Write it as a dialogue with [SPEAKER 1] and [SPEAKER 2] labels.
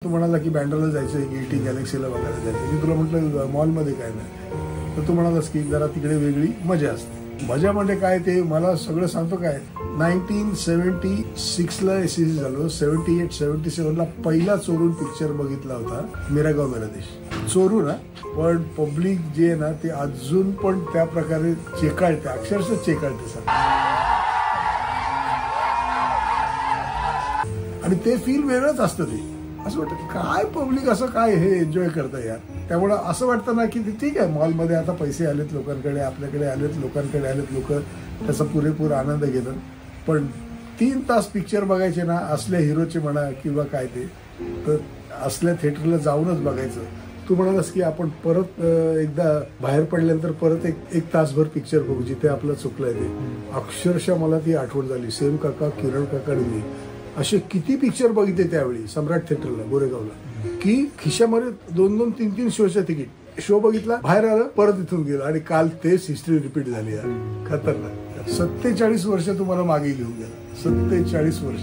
[SPEAKER 1] तू म्हणाला की बँड्राला जायचं, गेटी गॅलेक्सीला बघायला जायचं. मी तुला म्हटलं मॉलमध्ये काय नाही, तर तू म्हणालास की जरा तिकडे वेगळी मजा असते. मजा म्हणजे काय ते मला सगळं सांगतो. काय 1976ला एसएससी झालो, 78-77ला पहिला चोरून पिक्चर बघितला होता, मेरा गाव मेरा देश. चोरून ना, पण पब्लिक जे आहे ना ते अजून पण त्या प्रकारे चेकाळते, अक्षरशः चेकाळते सर. आणि ते फील वेगळंच असतं. ते असं वाटतं काय पब्लिक असं काय हे एन्जॉय करतं यार. त्यामुळं असं वाटतं ना की ठीक आहे, मॉलमध्ये आता पैसे आलेत लोकांकडे, आपल्याकडे आलेत, लोकांकडे आलेत, लोक त्याचा पुरेपूर आनंद घेतात. पण 3 तास पिक्चर बघायचे ना, असल्या हिरोचे म्हणा किंवा काय ते, तर असल्या थिएटरला जाऊनच बघायचं. तू म्हणालास की आपण परत एकदा बाहेर पडल्यानंतर परत एक तासभर पिक्चर बघू जिथे आपलं चुकलंय ते. अक्षरशः मला ती आठवण झाली. सेम काका, किरण काका आणि मी असे किती पिक्चर बघितले त्यावेळी सम्राट थिएटरला गोरेगावला, की खिशामध्ये 2-2, 3-3 शोचे तिकीट. शो बघितला, बाहेर आलं, परत इथून गेलो आणि काल तेच हिस्ट्री रिपीट झाली यार. खतरनाक. 47 वर्ष तुम्हाला मागे घेऊन गेला. 47 वर्ष.